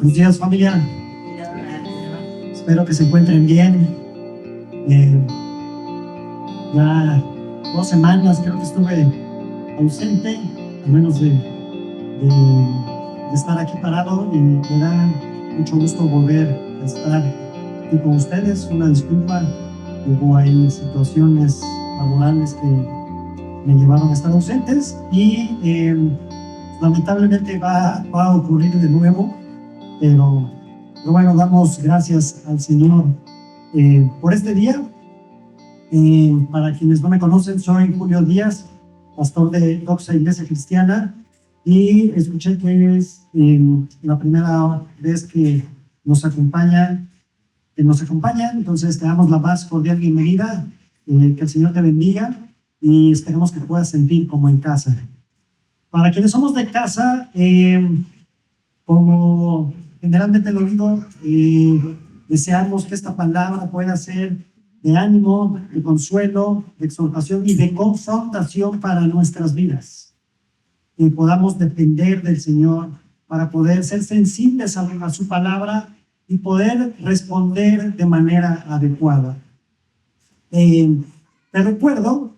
Buenos días, familia. Espero que se encuentren bien. Ya 2 semanas creo que estuve ausente, al menos de estar aquí parado, y me da mucho gusto volver a estar aquí con ustedes. Una disculpa, hubo ahí situaciones laborales que me llevaron a estar ausentes y lamentablemente va a ocurrir de nuevo, pero bueno, damos gracias al Señor por este día. Para quienes no me conocen, soy Julio Díaz, pastor de Doxa Iglesia Cristiana, y escuché que es la primera vez que nos acompañan. Entonces te damos la más cordial bienvenida, que el Señor te bendiga y esperemos que puedas sentir como en casa. Para quienes somos de casa, como generalmente lo digo, deseamos que esta palabra pueda ser de ánimo, de consuelo, de exhortación y de confrontación para nuestras vidas. Y podamos depender del Señor para poder ser sensibles a su palabra y poder responder de manera adecuada. Te recuerdo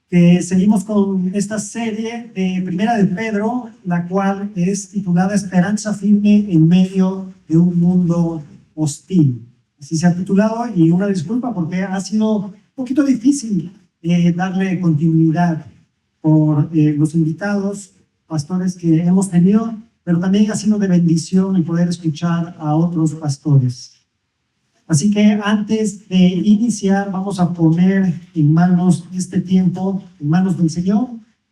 que seguimos con esta serie de Primera de Pedro, la cual es titulada Esperanza firme en medio de un mundo hostil. Así se ha titulado, y una disculpa porque ha sido un poquito difícil darle continuidad por los invitados, pastores que hemos tenido, pero también ha sido de bendición el poder escuchar a otros pastores. Así que antes de iniciar, vamos a poner en manos este tiempo, en manos del Señor,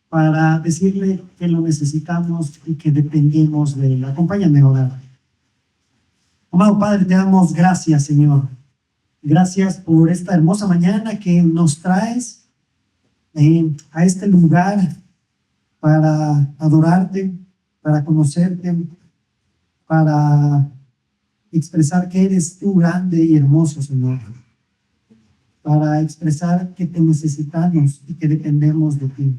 para decirle que lo necesitamos y que dependemos de él. Acompáñame a orar. Amado Padre, te damos gracias, Señor. Gracias por esta hermosa mañana que nos traes a este lugar para adorarte, para conocerte, para expresar que eres tú grande y hermoso, Señor, para expresar que te necesitamos y que dependemos de ti.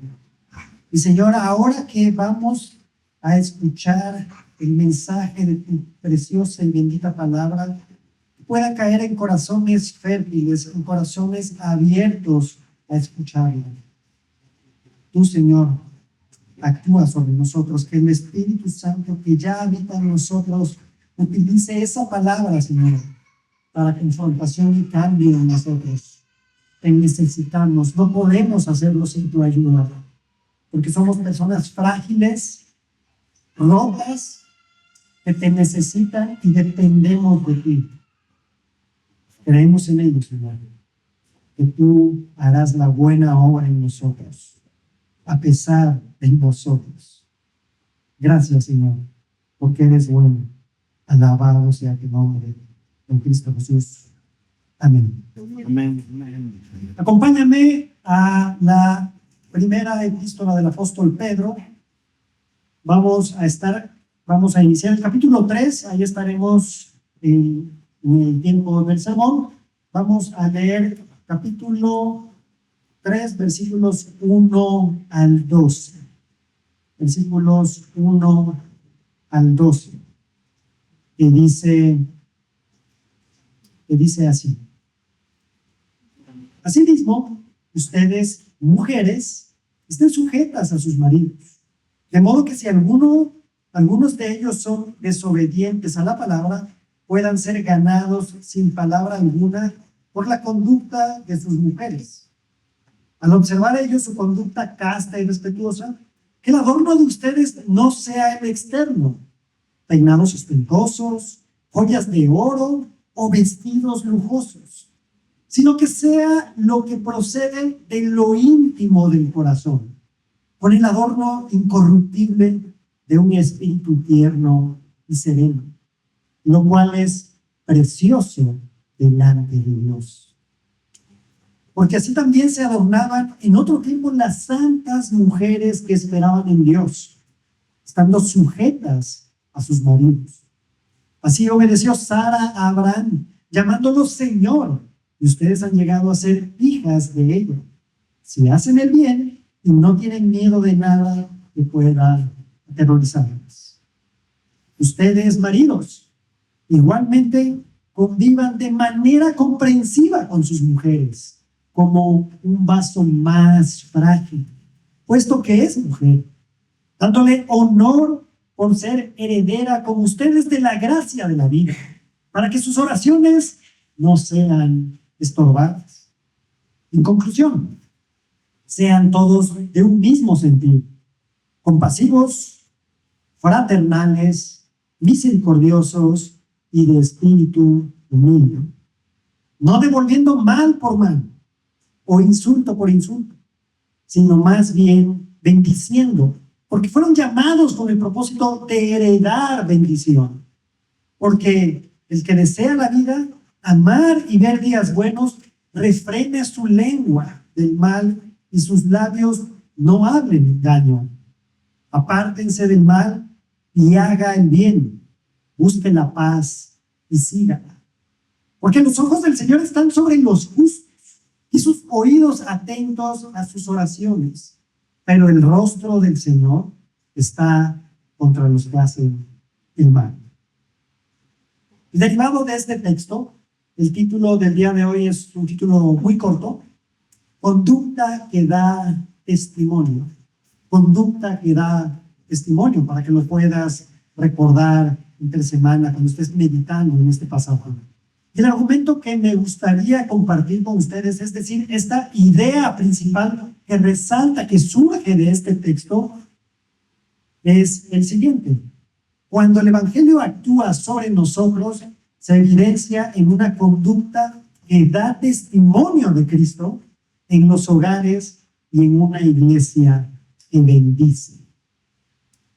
Y Señor, ahora que vamos a escuchar el mensaje de tu preciosa y bendita palabra, pueda caer en corazones fértiles, en corazones abiertos a escucharla. Tú, Señor, actúa sobre nosotros, que el Espíritu Santo que ya habita en nosotros utilice esa palabra, Señor, para confrontación y cambio en nosotros. Te necesitamos, no podemos hacerlo sin tu ayuda, porque somos personas frágiles, rotas, que te necesitan y dependemos de ti. Creemos en ello, Señor, que tú harás la buena obra en nosotros, a pesar de nosotros. Gracias, Señor, porque eres bueno. Alabado sea tu nombre, en Cristo Jesús. Amén. Amén. Amén. Acompáñame a la primera epístola del apóstol Pedro. Vamos a iniciar el capítulo 3. Ahí estaremos en el tiempo del sermón. Vamos a leer capítulo 3, versículos 1 al 12. Versículos 1 al 12. Que dice así: Asimismo, ustedes, mujeres, estén sujetas a sus maridos, de modo que si algunos de ellos son desobedientes a la palabra, puedan ser ganados sin palabra alguna por la conducta de sus mujeres. Al observar ellos su conducta casta y respetuosa, que el adorno de ustedes no sea el externo, peinados ostentosos, joyas de oro o vestidos lujosos, sino que sea lo que procede de lo íntimo del corazón, con el adorno incorruptible de un espíritu tierno y sereno, lo cual es precioso delante de Dios. Porque así también se adornaban en otro tiempo las santas mujeres que esperaban en Dios, estando sujetas a sus maridos. Así obedeció Sara a Abraham, llamándolo Señor, y ustedes han llegado a ser hijas de ella, si hacen el bien y no tienen miedo de nada que pueda aterrorizarlas. Ustedes, maridos, igualmente convivan de manera comprensiva con sus mujeres, como un vaso más frágil, puesto que es mujer, dándole honor por ser heredera como ustedes de la gracia de la vida, para que sus oraciones no sean estorbadas. En conclusión, sean todos de un mismo sentido, compasivos, fraternales, misericordiosos y de espíritu humilde, no devolviendo mal por mal o insulto por insulto, sino más bien bendiciendo, porque fueron llamados con el propósito de heredar bendición. Porque el que desea la vida, amar y ver días buenos, refrene su lengua del mal y sus labios no hablen daño. Apártense del mal y haga el bien. Busque la paz y sígala. Porque los ojos del Señor están sobre los justos y sus oídos atentos a sus oraciones. Pero el rostro del Señor está contra los que hacen el mal. Y derivado de este texto, el título del día de hoy es un título muy corto: Conducta que da testimonio. Conducta que da testimonio, para que lo puedas recordar entre semana cuando estés meditando en este pasaje. Y el argumento que me gustaría compartir con ustedes, es decir, esta idea principal que resalta, que surge de este texto, es el siguiente: cuando el Evangelio actúa sobre nosotros, se evidencia en una conducta que da testimonio de Cristo en los hogares y en una iglesia que bendice.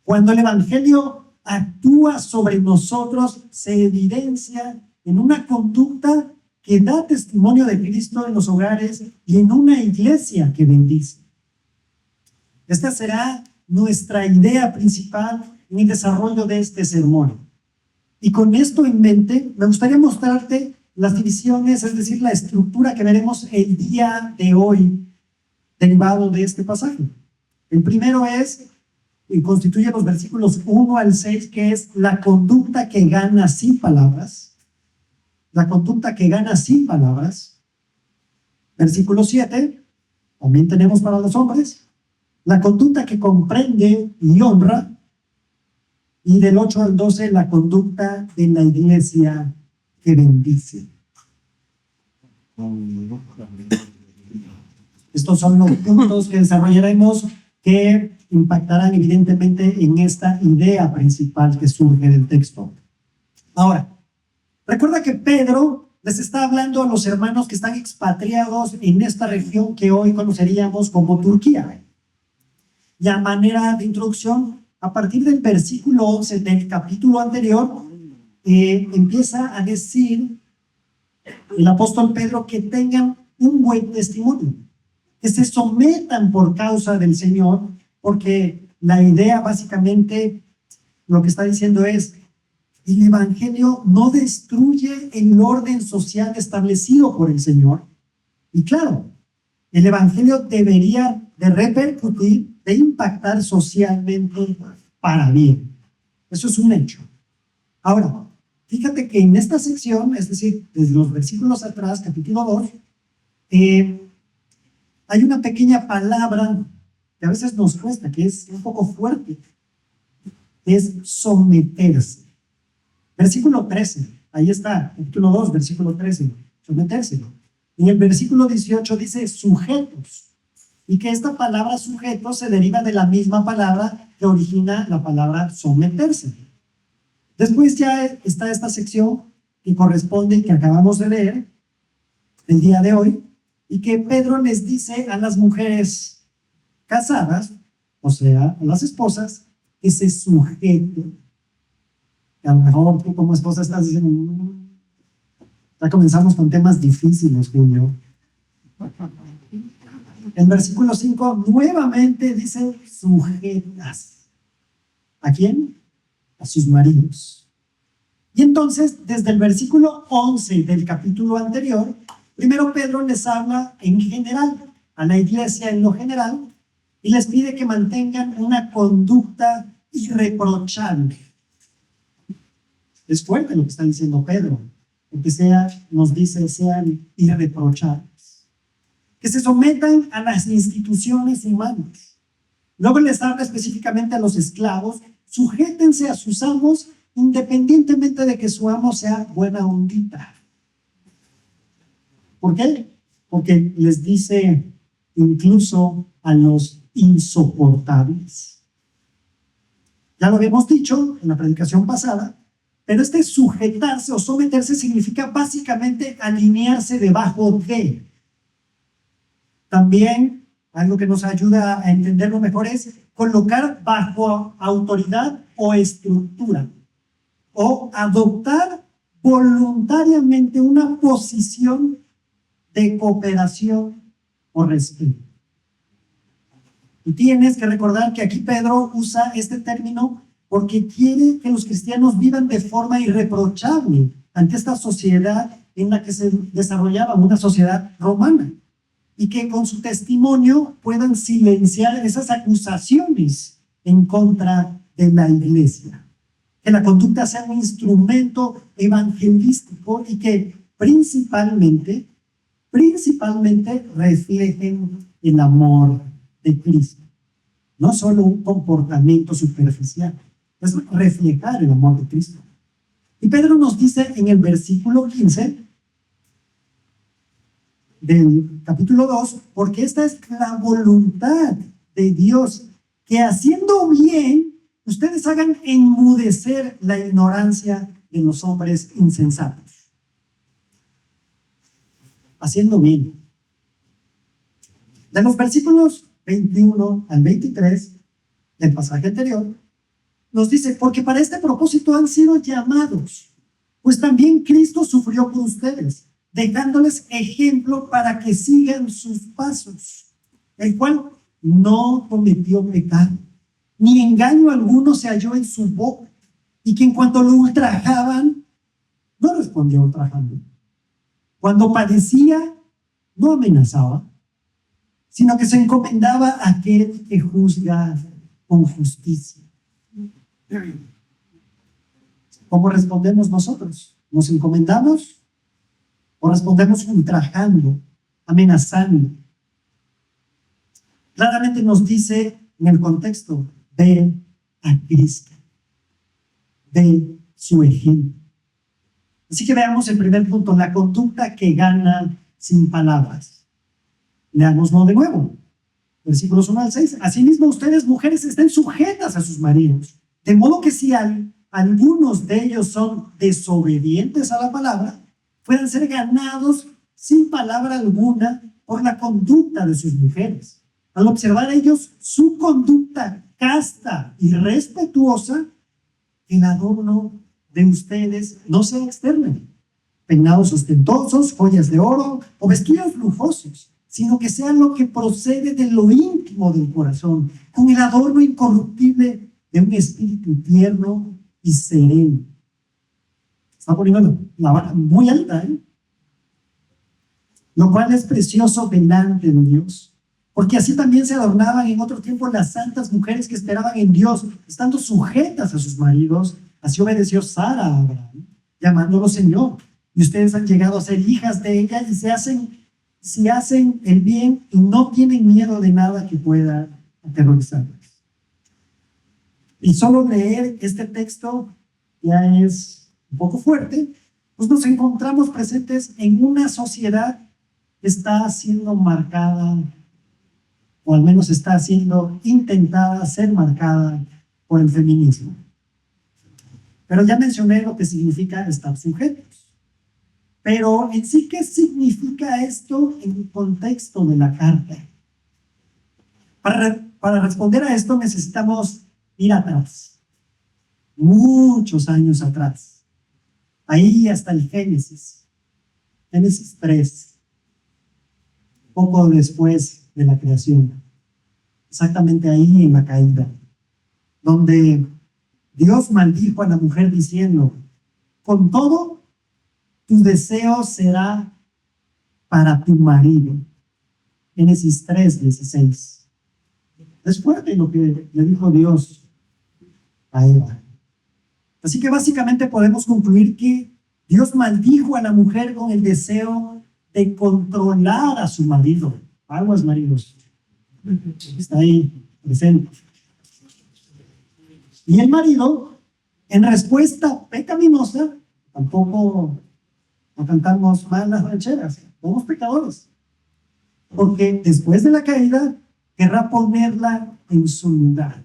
Cuando el Evangelio actúa sobre nosotros, se evidencia en una conducta que da testimonio de Cristo en los hogares y en una iglesia que bendice. Esta será nuestra idea principal en el desarrollo de este sermón. Y con esto en mente, me gustaría mostrarte las divisiones, es decir, la estructura que veremos el día de hoy, derivado de este pasaje. El primero es, y constituye los versículos 1 al 6, que es la conducta que gana sin palabras. La conducta que gana sin palabras. Versículo 7, también tenemos para los hombres, la conducta que comprende y honra. Y del 8 al 12, la conducta de la iglesia que bendice. Estos son los puntos que desarrollaremos, que impactarán evidentemente en esta idea principal que surge del texto. Ahora, recuerda que Pedro les está hablando a los hermanos que están expatriados en esta región que hoy conoceríamos como Turquía. Y a manera de introducción, a partir del versículo 11 del capítulo anterior, empieza a decir el apóstol Pedro que tengan un buen testimonio, que se sometan por causa del Señor, porque la idea básicamente, lo que está diciendo es: el Evangelio no destruye el orden social establecido por el Señor. Y claro, el Evangelio debería de repercutir, de impactar socialmente para bien. Eso es un hecho. Ahora, fíjate que en esta sección, es decir, desde los versículos atrás, capítulo 2, hay una pequeña palabra que a veces nos cuesta, que es un poco fuerte, que es someterse. Versículo 13, ahí está, capítulo 2, versículo 13, someterse. En el versículo 18 dice sujetos, y que esta palabra sujetos se deriva de la misma palabra que origina la palabra someterse. Después ya está esta sección que corresponde, que acabamos de leer el día de hoy, y que Pedro les dice a las mujeres casadas, o sea, a las esposas, que se sujeten. A lo mejor tú como esposa estás diciendo, ya comenzamos con temas difíciles, Julio. En versículo 5 nuevamente dice sujetas. ¿A quién? A sus maridos. Y entonces, desde el versículo 11 del capítulo anterior, primero Pedro les habla en general, a la iglesia en lo general, y les pide que mantengan una conducta irreprochable. Es fuerte lo que está diciendo Pedro, porque nos dice, sean irreprochables, que se sometan a las instituciones humanas. Luego les habla específicamente a los esclavos, sujétense a sus amos independientemente de que su amo sea buena ondita. ¿Por qué? Porque les dice incluso a los insoportables. Ya lo habíamos dicho en la predicación pasada, pero este sujetarse o someterse significa básicamente alinearse debajo de. También algo que nos ayuda a entenderlo mejor es colocar bajo autoridad o estructura, o adoptar voluntariamente una posición de cooperación o respeto. Y tienes que recordar que aquí Pedro usa este término porque quiere que los cristianos vivan de forma irreprochable ante esta sociedad en la que se desarrollaba, una sociedad romana, y que con su testimonio puedan silenciar esas acusaciones en contra de la iglesia. Que la conducta sea un instrumento evangelístico y que principalmente reflejen el amor de Cristo. No solo un comportamiento superficial, es reflejar el amor de Cristo. Y Pedro nos dice en el versículo 15 del capítulo 2, porque esta es la voluntad de Dios, que haciendo bien, ustedes hagan enmudecer la ignorancia de los hombres insensatos. Haciendo bien. De los versículos 21 al 23 del pasaje anterior, nos dice, porque para este propósito han sido llamados, pues también Cristo sufrió por ustedes, dejándoles ejemplo para que sigan sus pasos, el cual no cometió pecado, ni engaño alguno se halló en su boca, y que en cuanto lo ultrajaban, no respondió ultrajando. Cuando padecía, no amenazaba, sino que se encomendaba a aquel que juzga con justicia. ¿Cómo respondemos nosotros? ¿Nos encomendamos o respondemos ultrajando, amenazando? Claramente nos dice en el contexto, ve a Cristo, ve su ejemplo. Así que veamos el primer punto, la conducta que gana sin palabras. Leámoslo de nuevo, versículos 1 al 6. Asimismo, ustedes, mujeres, estén sujetas a sus maridos, de modo que si algunos de ellos son desobedientes a la palabra, puedan ser ganados sin palabra alguna por la conducta de sus mujeres. Al observar ellos su conducta casta y respetuosa, el adorno de ustedes no sea externo, peinados ostentosos, joyas de oro o vestidos lujosos, sino que sea lo que procede de lo íntimo del corazón, con el adorno incorruptible de un espíritu tierno y sereno. Está poniendo la vara muy alta, ¿eh? Lo cual es precioso delante de Dios, porque así también se adornaban en otro tiempo las santas mujeres que esperaban en Dios, estando sujetas a sus maridos. Así obedeció Sara a Abraham, llamándolo Señor. Y ustedes han llegado a ser hijas de ella y si hacen el bien y no tienen miedo de nada que pueda aterrorizarles. Y solo leer este texto ya es un poco fuerte, pues nos encontramos presentes en una sociedad que está siendo marcada, o al menos está siendo intentada ser marcada por el feminismo. Pero ya mencioné lo que significa estar sujetos. Pero en sí, ¿qué significa esto en el contexto de la carta? Para responder a esto necesitamos ir atrás, muchos años atrás, ahí hasta el Génesis 3, poco después de la creación, exactamente ahí en la caída, donde Dios maldijo a la mujer diciendo, con todo, tu deseo será para tu marido. Génesis 3:16. Es fuerte lo que le dijo Dios a Eva. Así que básicamente podemos concluir que Dios maldijo a la mujer con el deseo de controlar a su marido. Aguas, maridos. Está ahí presente. Y el marido, en respuesta pecaminosa, tampoco no cantamos mal las rancheras, somos pecadores. Porque después de la caída, querrá ponerla en su lugar.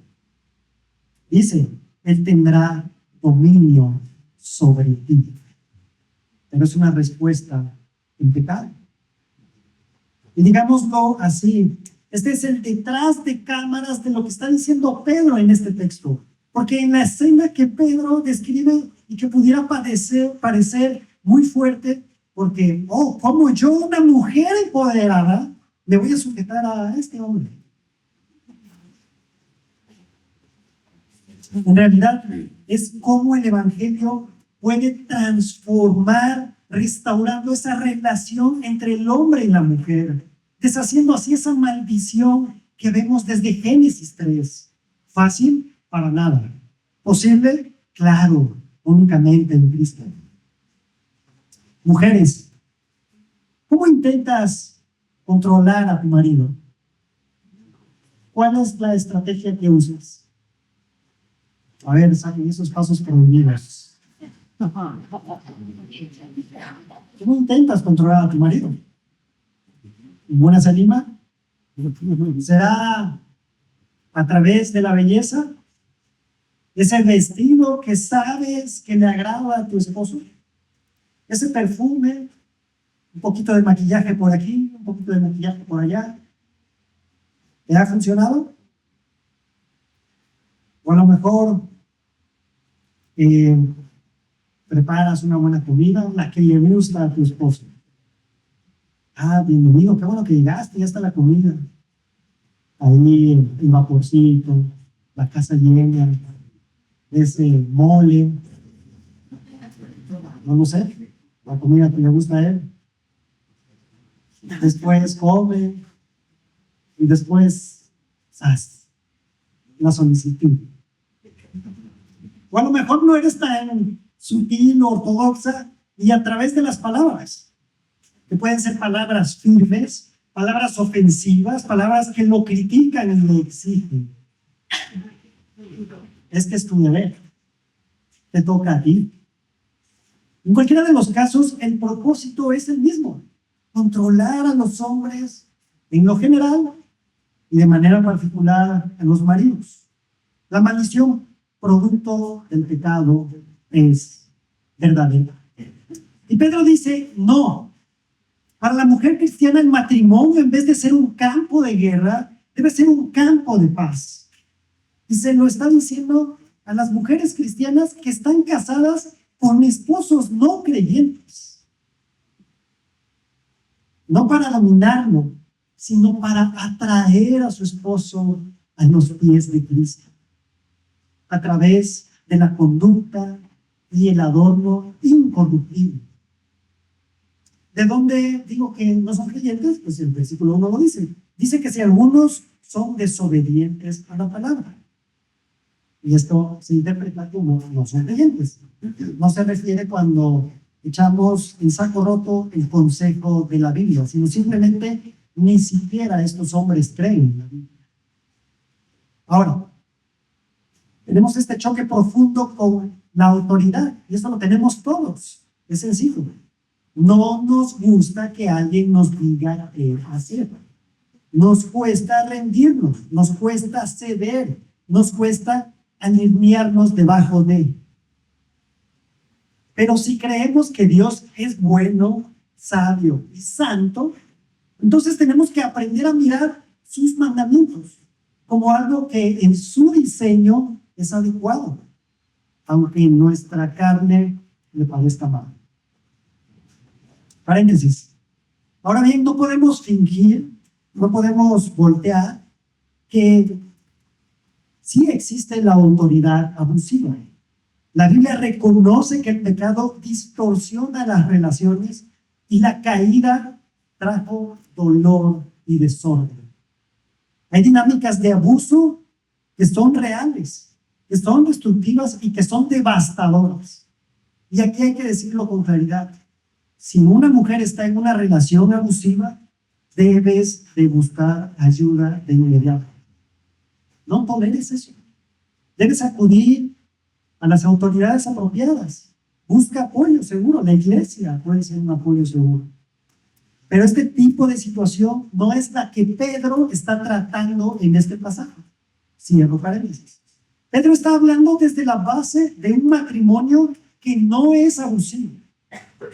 Dice, él tendrá dominio sobre ti. Pero es una respuesta en pecado. Y digámoslo así, este es el detrás de cámaras de lo que está diciendo Pedro en este texto. Porque en la escena que Pedro describe y que pudiera parecer muy fuerte, porque, como yo, una mujer empoderada, me voy a sujetar a este hombre. En realidad, es como el Evangelio puede transformar, restaurando esa relación entre el hombre y la mujer, deshaciendo así esa maldición que vemos desde Génesis 3. ¿Fácil? Para nada. ¿Posible? Claro, únicamente en Cristo. Mujeres, ¿cómo intentas controlar a tu marido? ¿Cuál es la estrategia que usas? A ver, saquen esos pasos prohibidos. ¿Cómo intentas controlar a tu marido? ¿Buena se anima? ¿Será a través de la belleza? ¿Ese vestido que sabes que le agrada a tu esposo? ¿Ese perfume? ¿Un poquito de maquillaje por aquí? ¿Un poquito de maquillaje por allá? ¿Te ha funcionado? O a lo mejor preparas una buena comida, la que le gusta a tu esposo. Bienvenido, qué bueno que llegaste, ya está la comida. Ahí el vaporcito, la casa llena, ese mole, no sé, la comida que le gusta a él. Después come y después la solicitud. O a lo mejor no eres tan sutil o ortodoxa y a través de las palabras, que pueden ser palabras firmes, palabras ofensivas, palabras que lo critican y lo exigen. Este es tu deber, te toca a ti. En cualquiera de los casos, el propósito es el mismo: controlar a los hombres en lo general y de manera particular a los maridos. La maldición producto del pecado es verdadera. Y Pedro dice, no. Para la mujer cristiana, el matrimonio, en vez de ser un campo de guerra, debe ser un campo de paz. Y se lo está diciendo a las mujeres cristianas que están casadas con esposos no creyentes. No para dominarlo, sino para atraer a su esposo a los pies de Cristo, a través de la conducta y el adorno incorruptible. ¿De dónde digo que no son creyentes? Pues el versículo 1 lo dice. Dice que si algunos son desobedientes a la palabra. Y esto se interpreta como no son creyentes. No se refiere cuando echamos en saco roto el consejo de la Biblia, sino simplemente ni siquiera estos hombres creen en la Biblia. Ahora, tenemos este choque profundo con la autoridad, y eso lo tenemos todos. Es sencillo. No nos gusta que alguien nos diga qué hacer. Nos cuesta rendirnos, nos cuesta ceder, nos cuesta alinearnos debajo de él. Pero si creemos que Dios es bueno, sabio y santo, entonces tenemos que aprender a mirar sus mandamientos como algo que en su diseño es adecuado, aunque en nuestra carne le parezca mal. Paréntesis. Ahora bien, no podemos fingir, no podemos voltear que sí existe la autoridad abusiva. La Biblia reconoce que el pecado distorsiona las relaciones y la caída trajo dolor y desorden. Hay dinámicas de abuso que son reales que son destructivas y que son devastadoras. Y aquí hay que decirlo con claridad. Si una mujer está en una relación abusiva, debes de buscar ayuda de inmediato. No toleres eso. Debes acudir a las autoridades apropiadas. Busca apoyo seguro. La iglesia puede ser un apoyo seguro. Pero este tipo de situación no es la que Pedro está tratando en este pasaje. Cierro paréntesis. Pedro está hablando desde la base de un matrimonio que no es abusivo.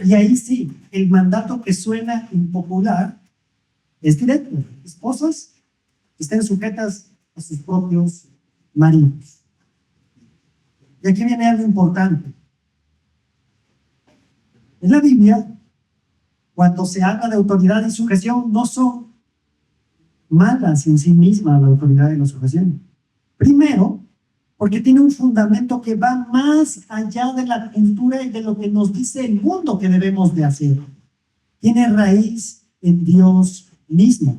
Y ahí sí, el mandato que suena impopular es directo. Esposas estén sujetas a sus propios maridos. Y aquí viene algo importante. En la Biblia, cuando se habla de autoridad y sujeción, no son malas en sí mismas la autoridad y la sujeción. Primero, porque tiene un fundamento que va más allá de la cultura y de lo que nos dice el mundo que debemos de hacer. Tiene raíz en Dios mismo.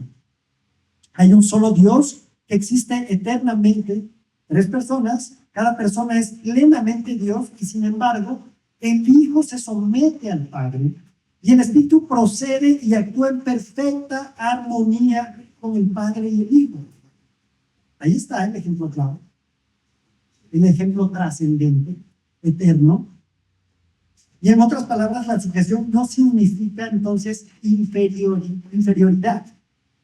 Hay un solo Dios que existe eternamente, 3 personas, cada persona es plenamente Dios y sin embargo el Hijo se somete al Padre y el Espíritu procede y actúa en perfecta armonía con el Padre y el Hijo. Ahí está el ejemplo claro, el ejemplo trascendente, eterno. Y en otras palabras, la sujeción no significa entonces inferioridad,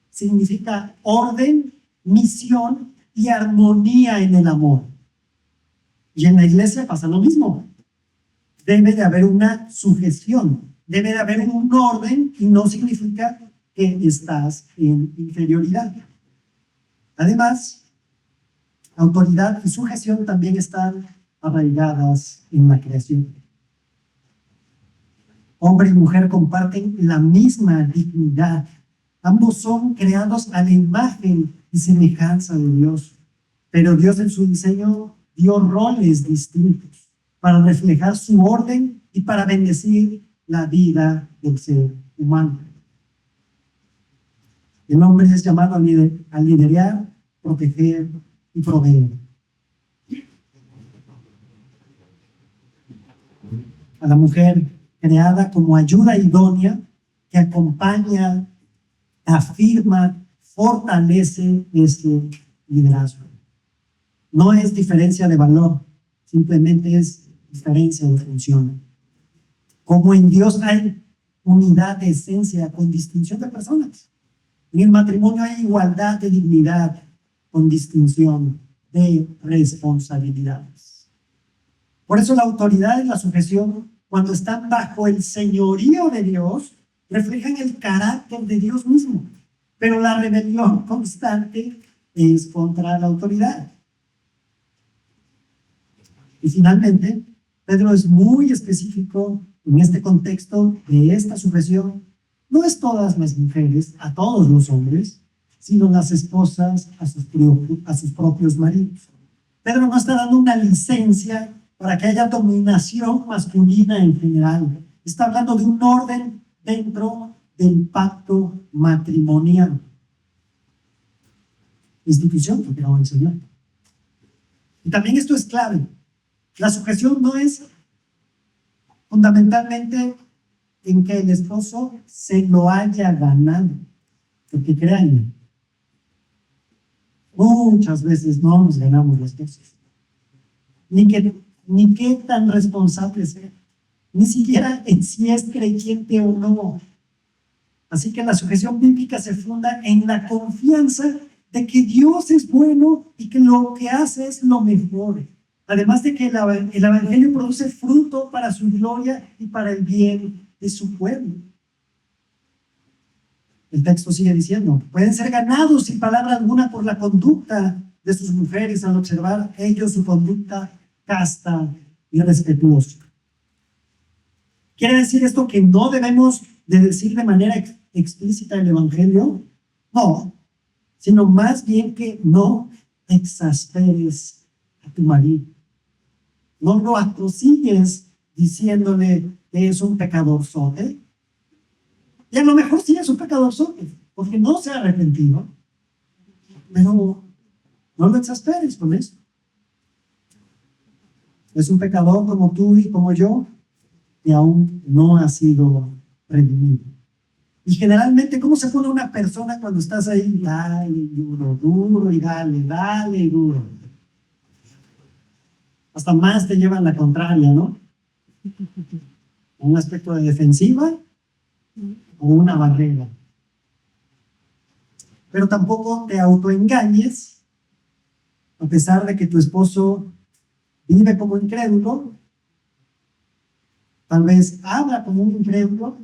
significa orden, misión y armonía en el amor. Y en la iglesia pasa lo mismo. Debe de haber una sujeción, debe de haber un orden y no significa que estás en inferioridad. Además, autoridad y sujeción también están arraigadas en la creación. Hombre y mujer comparten la misma dignidad. Ambos son creados a la imagen y semejanza de Dios. Pero Dios en su diseño dio roles distintos para reflejar su orden y para bendecir la vida del ser humano. El hombre es llamado a liderar, proteger y proveer. A la mujer creada como ayuda idónea que acompaña, afirma, fortalece este liderazgo. No es diferencia de valor, simplemente es diferencia de función. Como en Dios hay unidad de esencia con distinción de personas. En el matrimonio hay igualdad de dignidad con distinción de responsabilidades. Por eso la autoridad y la sujeción, cuando están bajo el señorío de Dios, reflejan el carácter de Dios mismo. Pero la rebelión constante es contra la autoridad. Y finalmente, Pedro es muy específico en este contexto de esta sujeción. No es todas las mujeres, a todos los hombres, sino las esposas a sus propios maridos. Pedro no está dando una licencia para que haya dominación masculina en general. Está hablando de un orden dentro del pacto matrimonial. Institución que quiero enseñar. Y también esto es clave. La sujeción no es fundamentalmente en que el esposo se lo haya ganado. Porque créanme, muchas veces no nos ganamos las cosas. Ni qué tan responsable sea. Ni siquiera en si es creyente o no. Así que la sujeción bíblica se funda en la confianza de que Dios es bueno y que lo que hace es lo mejor. Además de que el evangelio produce fruto para su gloria y para el bien de su pueblo. El texto sigue diciendo, pueden ser ganados sin palabra alguna por la conducta de sus mujeres al observar ellos su conducta casta y respetuosa. ¿Quiere decir esto que no debemos de decir de manera explícita el evangelio? No, sino más bien que no exasperes a tu marido. No lo atosigues diciéndole que es un pecadorzote. Y a lo mejor sí es un pecadorzote, porque no se ha arrepentido. Pero no lo exasperes con eso. Es un pecador como tú y como yo, que aún no ha sido redimido. Y generalmente, ¿cómo se pone una persona cuando estás ahí? Dale, duro, duro, y dale, dale, y duro. Hasta más te llevan la contraria, ¿no? Un aspecto de defensiva o una barrera. Pero tampoco te autoengañes, a pesar de que tu esposo vive como incrédulo, tal vez habla como un incrédulo,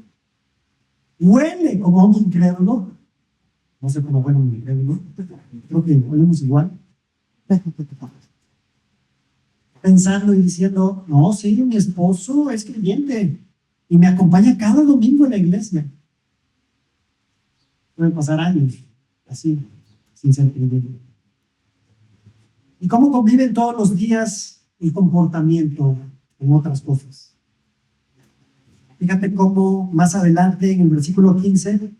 huele como un incrédulo, no sé cómo huele un incrédulo, creo que huelemos igual, pensando y diciendo, no, sí, mi esposo es creyente y me acompaña cada domingo en la iglesia. Pueden pasar años así, sin ser creyente. ¿Y cómo conviven todos los días el comportamiento en otras cosas? Fíjate cómo más adelante en el versículo 15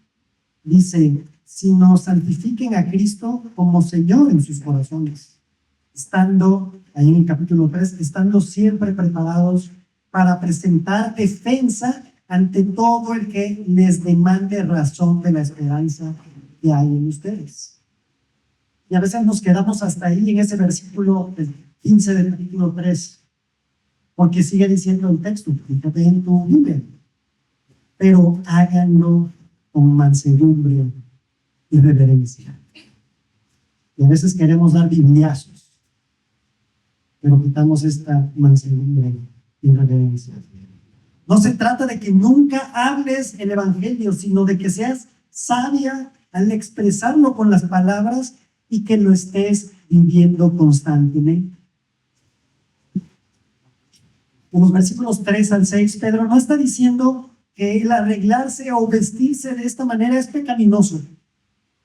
dice, sino santifiquen a Cristo como Señor en sus corazones, estando, ahí en el capítulo 3, estando siempre preparados para presentar defensa ante todo el que les demande razón de la esperanza que hay en ustedes. Y a veces nos quedamos hasta ahí en ese versículo 15 del capítulo 3, porque sigue diciendo el texto, fíjate en tu Biblia, pero háganlo con mansedumbre y reverencia. Y a veces queremos dar bibliazos, pero quitamos esta mansedumbre y reverencia. No se trata de que nunca hables el evangelio, sino de que seas sabia al expresarlo con las palabras y que lo estés viviendo constantemente. En los versículos 3 al 6, Pedro no está diciendo que el arreglarse o vestirse de esta manera es pecaminoso.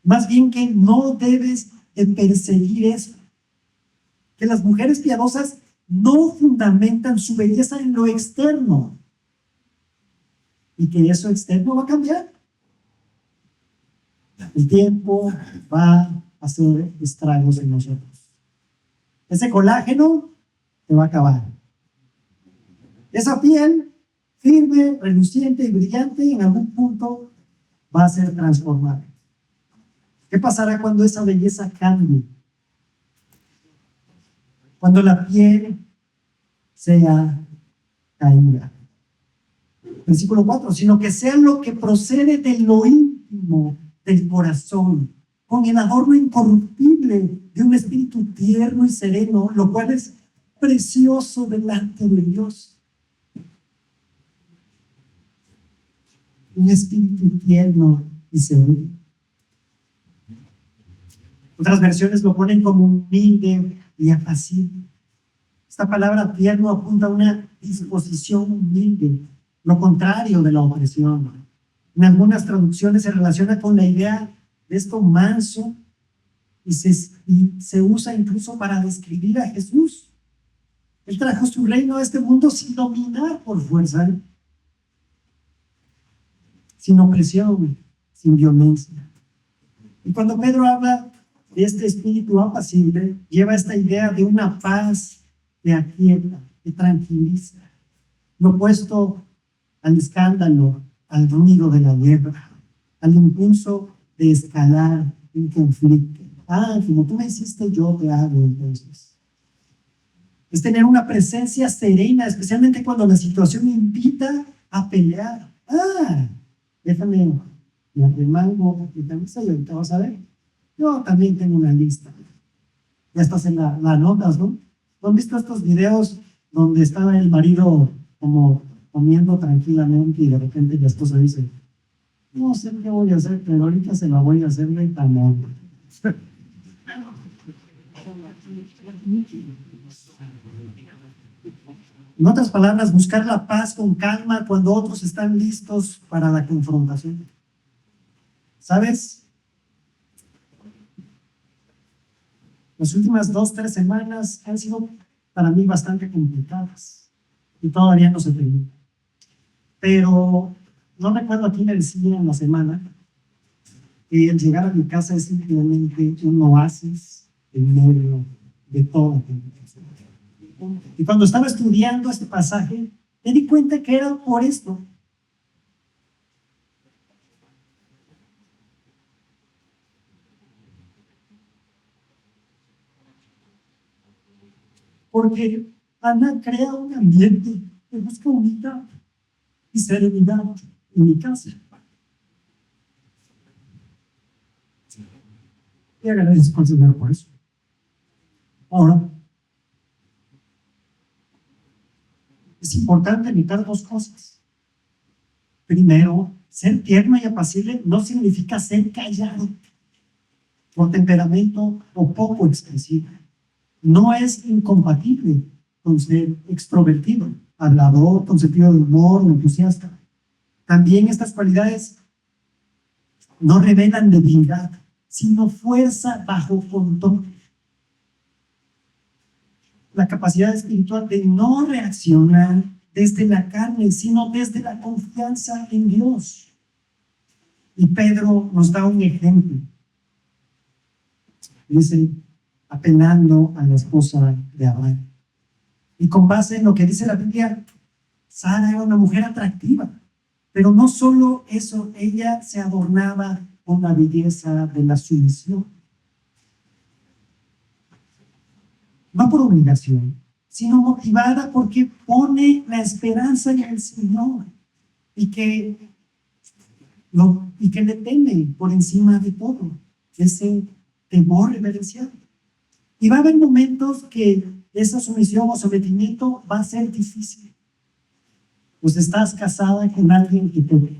Más bien que no debes de perseguir eso. Que las mujeres piadosas no fundamentan su belleza en lo externo. Y que eso externo va a cambiar. El tiempo va a hacer estragos en nosotros. Ese colágeno se va a acabar. Esa piel firme, reluciente y brillante en algún punto va a ser transformada. ¿Qué pasará cuando esa belleza cambie? Cuando la piel sea caída. Versículo 4, sino que sea lo que procede de lo íntimo del corazón, con el adorno incorruptible de un espíritu tierno y sereno, lo cual es precioso delante de Dios. Un espíritu tierno y sereno. Otras versiones lo ponen como humilde y apacible. Esta palabra tierno apunta a una disposición humilde, lo contrario de la opresión. En algunas traducciones se relaciona con la idea de esto manso y se usa incluso para describir a Jesús. Él trajo su reino a este mundo sin dominar por fuerza, sin opresión, sin violencia. Y cuando Pedro habla de este espíritu apacible, lleva esta idea de una paz que aquieta, que tranquiliza, lo opuesto al escándalo, al ruido de la guerra, al impulso de escalar un conflicto. Como tú me hiciste, yo te hago entonces. Es tener una presencia serena, especialmente cuando la situación invita a pelear. Déjame la remango mi camisa y ahorita vas a ver. Yo también tengo una lista. Ya estás en la notas, ¿no? ¿No han visto estos videos donde estaba el marido como comiendo tranquilamente y de repente la esposa dice, no sé qué voy a hacer, pero ahorita se la voy a hacer de tamaño? En otras palabras, buscar la paz con calma cuando otros están listos para la confrontación. ¿Sabes? Las últimas 2-3 semanas han sido para mí bastante complicadas y todavía no se termina. Pero no recuerdo a quién le decía en la semana que el llegar a mi casa es simplemente un oasis en medio de toda la complicación. Y cuando estaba estudiando este pasaje, me di cuenta que era por esto. Porque Ana crea un ambiente que busca unidad y serenidad en mi casa. Y agradezco al Señor por eso. Ahora, es importante evitar dos cosas. Primero, ser tierno y apacible no significa ser callado por temperamento o poco expresivo. No es incompatible con ser extrovertido, hablador, con sentido de humor o entusiasta. También estas cualidades no revelan debilidad, sino fuerza bajo control. La capacidad espiritual de no reaccionar desde la carne, sino desde la confianza en Dios. Y Pedro nos da un ejemplo. Dice, apelando a la esposa de Abraham. Y con base en lo que dice la Biblia, Sara era una mujer atractiva. Pero no solo eso, ella se adornaba con la belleza de la sumisión. No por obligación, sino motivada porque pone la esperanza en el Señor y que le teme por encima de todo, ese temor reverencial. Y va a haber momentos que esa sumisión o sometimiento va a ser difícil. Pues estás casada con alguien que te ve.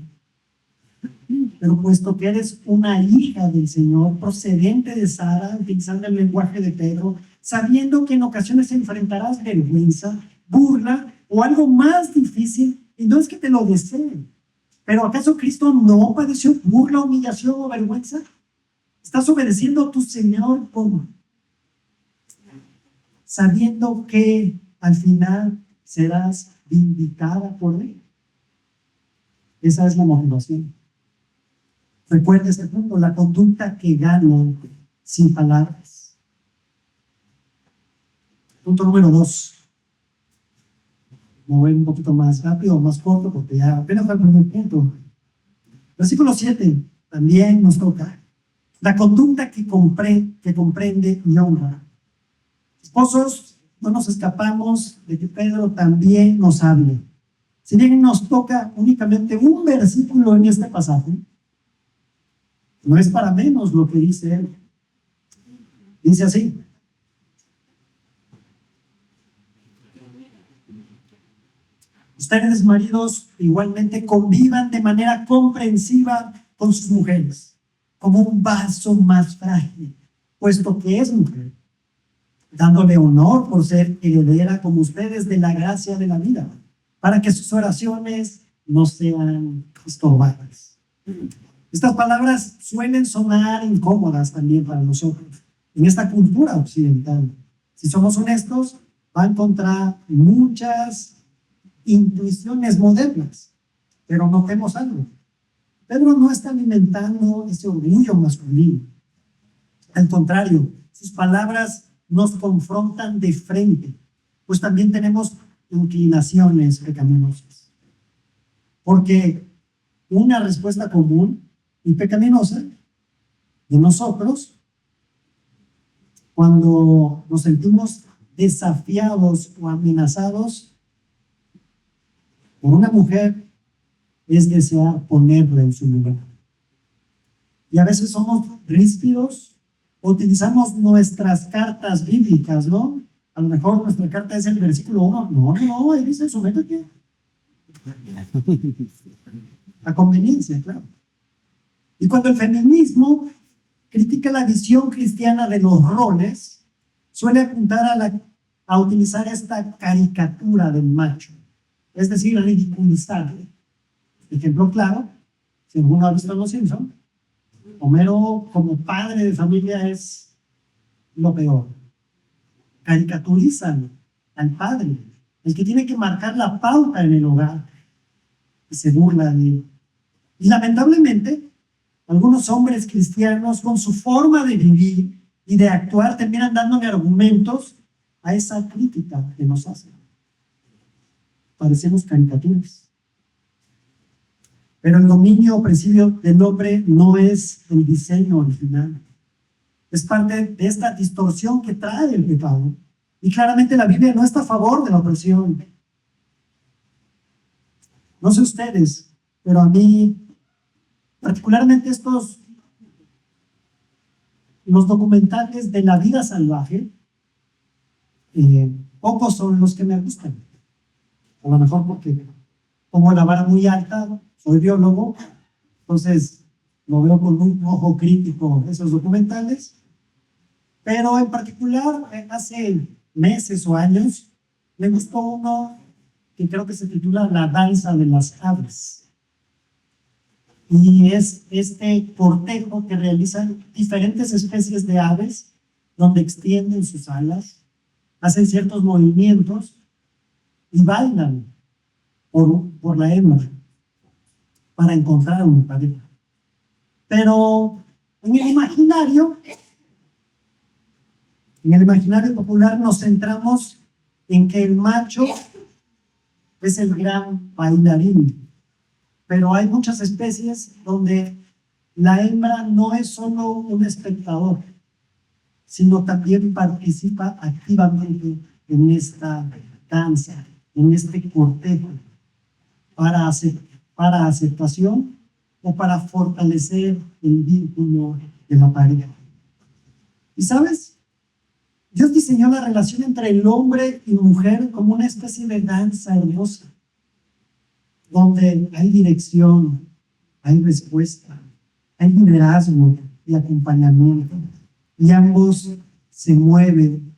Pero puesto que eres una hija del Señor, procedente de Sara, utilizando el lenguaje de Pedro, sabiendo que en ocasiones enfrentarás vergüenza, burla o algo más difícil, y no es que te lo deseen. ¿Pero acaso Cristo no padeció burla, humillación o vergüenza? ¿Estás obedeciendo a tu Señor como? Sabiendo que al final serás vindicada por Él. Esa es la motivación. Recuerda este punto, la conducta que gana sin palabras. Punto número 2. Me voy un poquito más rápido, más corto, porque ya apenas va el primer punto. Versículo 7 también nos toca. La conducta que comprende y honra. Esposos, no nos escapamos de que Pedro también nos hable. Si bien nos toca únicamente un versículo en este pasaje, no es para menos lo que dice él. Dice así. Ustedes, maridos, igualmente convivan de manera comprensiva con sus mujeres, como un vaso más frágil, puesto que es mujer, dándole honor por ser heredera como ustedes de la gracia de la vida, para que sus oraciones no sean estorbadas. Estas palabras suelen sonar incómodas también para nosotros en esta cultura occidental. Si somos honestos, va a encontrar muchas intuiciones modernas, pero notemos algo. Pedro no está alimentando ese orgullo masculino. Al contrario, sus palabras nos confrontan de frente, pues también tenemos inclinaciones pecaminosas. Porque una respuesta común y pecaminosa de nosotros, cuando nos sentimos desafiados o amenazados por una mujer, es desear ponerla en su lugar. Y a veces somos ríspidos, utilizamos nuestras cartas bíblicas, ¿no? A lo mejor nuestra carta es el versículo 1. No, ahí dice, sométete. A conveniencia, claro. Y cuando el feminismo critica la visión cristiana de los roles, suele apuntar a utilizar esta caricatura del macho, es decir, ridiculizarle. Ejemplo claro, si alguno ha visto Los Simpson, Homero como padre de familia es lo peor. Caricaturizan al padre, el que tiene que marcar la pauta en el hogar, y se burla de él. Y lamentablemente, algunos hombres cristianos con su forma de vivir y de actuar terminan dándole argumentos a esa crítica que nos hacen. Parecemos caricaturas. Pero el dominio opresivo del hombre no es el diseño original. Es parte de esta distorsión que trae el pecado. Y claramente la Biblia no está a favor de la opresión. No sé ustedes, pero a mí, particularmente los documentales de la vida salvaje, pocos son los que me gustan. A lo mejor porque pongo la vara muy alta, soy biólogo, entonces lo veo con un ojo crítico esos documentales. Pero en particular, hace meses o años, me gustó uno que creo que se titula La danza de las aves. Y es este cortejo que realizan diferentes especies de aves, donde extienden sus alas, hacen ciertos movimientos y bailan por la hembra para encontrar una pareja. Pero en el imaginario popular nos centramos en que el macho es el gran bailarín, pero hay muchas especies donde la hembra no es solo un espectador, sino también participa activamente en esta danza, en este cortejo, para aceptación o para fortalecer el vínculo de la pareja. ¿Y sabes? Dios diseñó la relación entre el hombre y mujer como una especie de danza hermosa, donde hay dirección, hay respuesta, hay liderazgo y acompañamiento, y ambos se mueven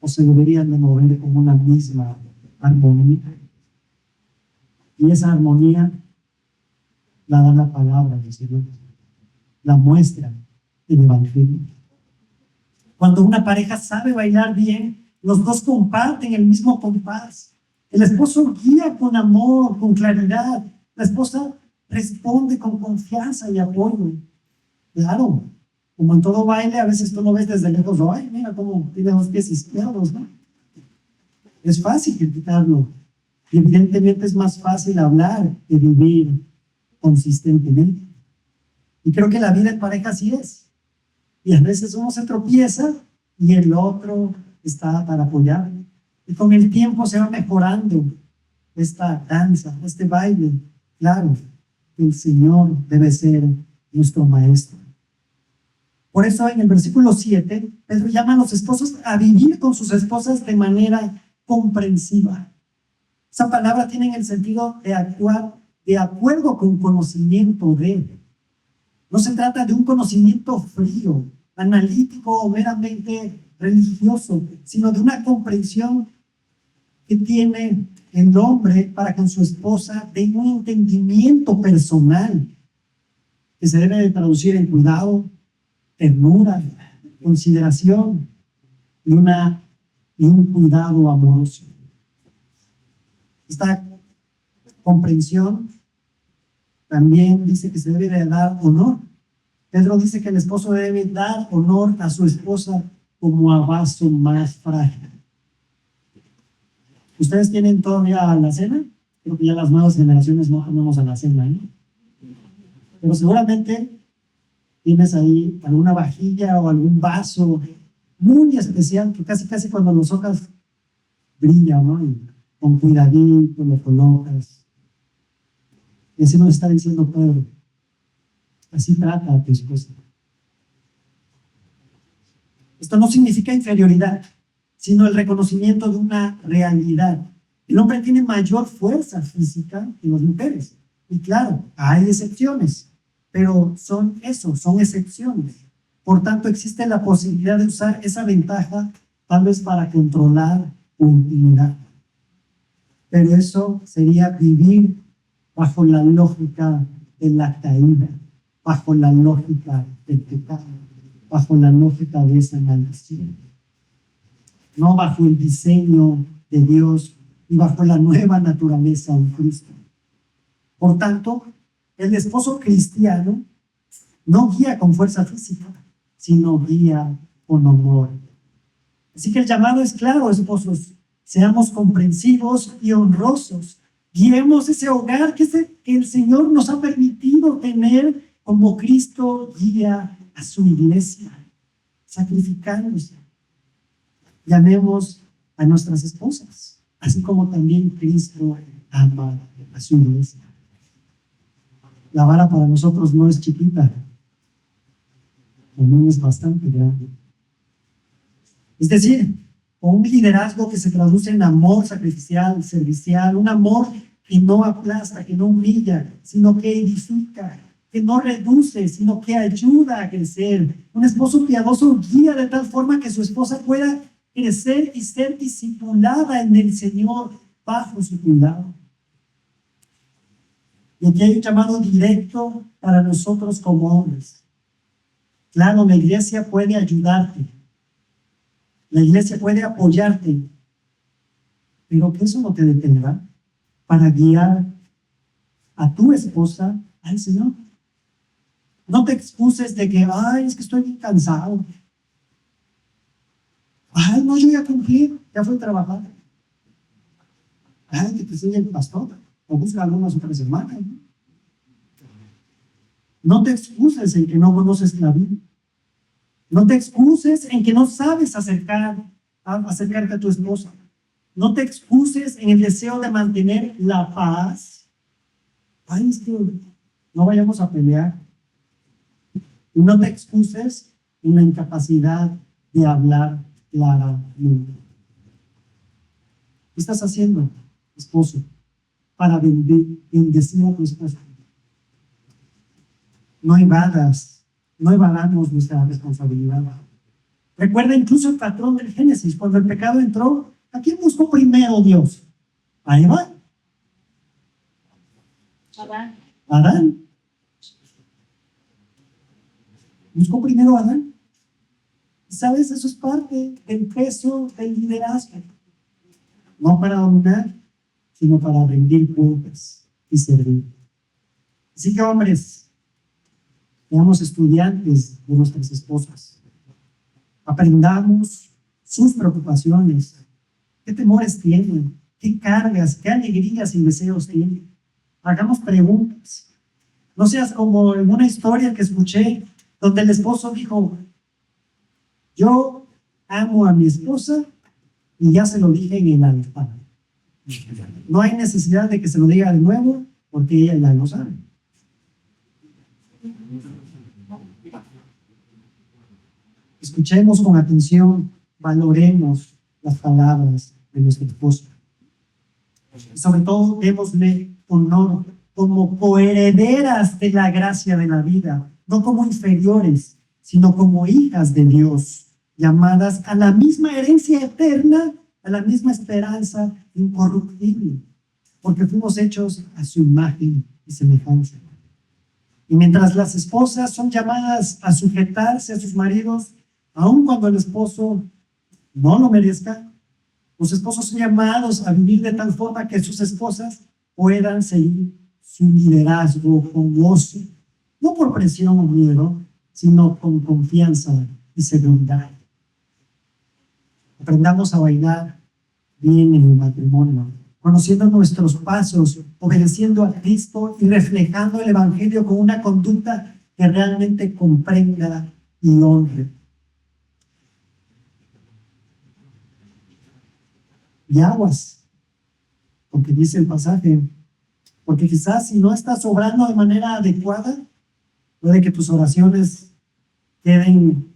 o se deberían de mover como una misma armonía. Y esa armonía la da la palabra del Señor, la muestra el Evangelio. Cuando una pareja sabe bailar bien, los dos comparten el mismo compás. El esposo guía con amor, con claridad. La esposa responde con confianza y apoyo. Claro, como en todo baile, a veces tú lo ves desde lejos. Ay, mira cómo tiene los pies izquierdos, ¿no? Es fácil criticarlo. Y evidentemente es más fácil hablar que vivir consistentemente. Y creo que la vida en pareja así es. Y a veces uno se tropieza y el otro está para apoyar. Y con el tiempo se va mejorando esta danza, este baile. Claro, el Señor debe ser nuestro maestro. Por eso en el versículo 7, Pedro llama a los esposos a vivir con sus esposas de manera comprensiva. Esa palabra tiene el sentido de actuar de acuerdo con conocimiento de. No se trata de un conocimiento frío, analítico o meramente religioso, sino de una comprensión que tiene el hombre para con su esposa, de un entendimiento personal que se debe de traducir en cuidado, ternura, consideración y un cuidado amoroso. Esta comprensión también dice que se debe de dar honor. Pedro dice que el esposo debe dar honor a su esposa como a vaso más frágil. ¿Ustedes tienen todavía la cena? Creo que ya las nuevas generaciones no comemos a la cena, ¿no? Pero seguramente tienes ahí alguna vajilla o algún vaso muy especial que casi cuando lo socas brilla, ¿no? Y con cuidadito lo colocas. Y así nos está diciendo Pedro. Así trata a tu esposa. Esto no significa inferioridad, sino el reconocimiento de una realidad. El hombre tiene mayor fuerza física que las mujeres. Y claro, hay excepciones, pero son excepciones. Por tanto, existe la posibilidad de usar esa ventaja tal vez para controlar o intimidar. Pero eso sería vivir bajo la lógica de la caída, bajo la lógica del pecado, bajo la lógica de esa maldición. No bajo el diseño de Dios y bajo la nueva naturaleza en Cristo. Por tanto, el esposo cristiano no guía con fuerza física, sino guía con amor. Así que el llamado es claro, esposos. Seamos comprensivos y honrosos. Guiemos ese hogar que el Señor nos ha permitido tener como Cristo guía a su iglesia, sacrificándose. Llamemos a nuestras esposas, así como también Cristo ama a su iglesia. La vara para nosotros no es chiquita, también es bastante grande. Es decir, con un liderazgo que se traduce en amor sacrificial, servicial, un amor que no aplasta, que no humilla, sino que edifica, que no reduce, sino que ayuda a crecer. Un esposo piadoso guía de tal forma que su esposa pueda crecer y ser discipulada en el Señor bajo su cuidado. Y aquí hay un llamado directo para nosotros como hombres. Claro, la iglesia puede ayudarte. La iglesia puede apoyarte. Pero que eso no te detendrá para guiar a tu esposa al Señor. No te excuses de que, es que estoy bien cansado. No, yo ya cumplí, ya fui a trabajar. Que te enseñe el pastor, o busca algunas otras semanas. No te excuses en que no conoces la Biblia. No te excuses en que no sabes acercarte a tu esposa. No te excuses en el deseo de mantener la paz. Es que no vayamos a pelear. Y no te excuses en la incapacidad de hablar claramente. ¿Qué estás haciendo, esposo, para bendecir a tu esposa? No evadamos nuestra responsabilidad. Recuerda incluso el patrón del Génesis. Cuando el pecado entró, ¿a quién buscó primero Dios? ¿A Eva? Adán. Buscó primero a Adán. ¿Sabes? Eso es parte del peso del liderazgo. No para dominar, sino para rendir cuentas y servir. Así que, hombres, seamos estudiantes de nuestras esposas. Aprendamos sus preocupaciones. ¿Qué temores tienen? ¿Qué cargas? ¿Qué alegrías y deseos tienen? Hagamos preguntas. No seas como en una historia que escuché, donde el esposo dijo: yo amo a mi esposa y ya se lo dije en el altar. No hay necesidad de que se lo diga de nuevo, porque ella ya lo sabe. Escuchemos con atención, valoremos las palabras de nuestra esposa. Y sobre todo, démosle honor como coherederas de la gracia de la vida, no como inferiores, sino como hijas de Dios, llamadas a la misma herencia eterna, a la misma esperanza incorruptible, porque fuimos hechos a su imagen y semejanza. Y mientras las esposas son llamadas a sujetarse a sus maridos, aun cuando el esposo no lo merezca, los esposos son llamados a vivir de tal forma que sus esposas puedan seguir su liderazgo con gozo, no por presión o miedo, sino con confianza y seguridad. Aprendamos a bailar bien en el matrimonio, conociendo nuestros pasos, obedeciendo a Cristo y reflejando el Evangelio con una conducta que realmente comprenda y honre. Y aguas, porque dice el pasaje, porque quizás si no estás obrando de manera adecuada, puede que tus oraciones queden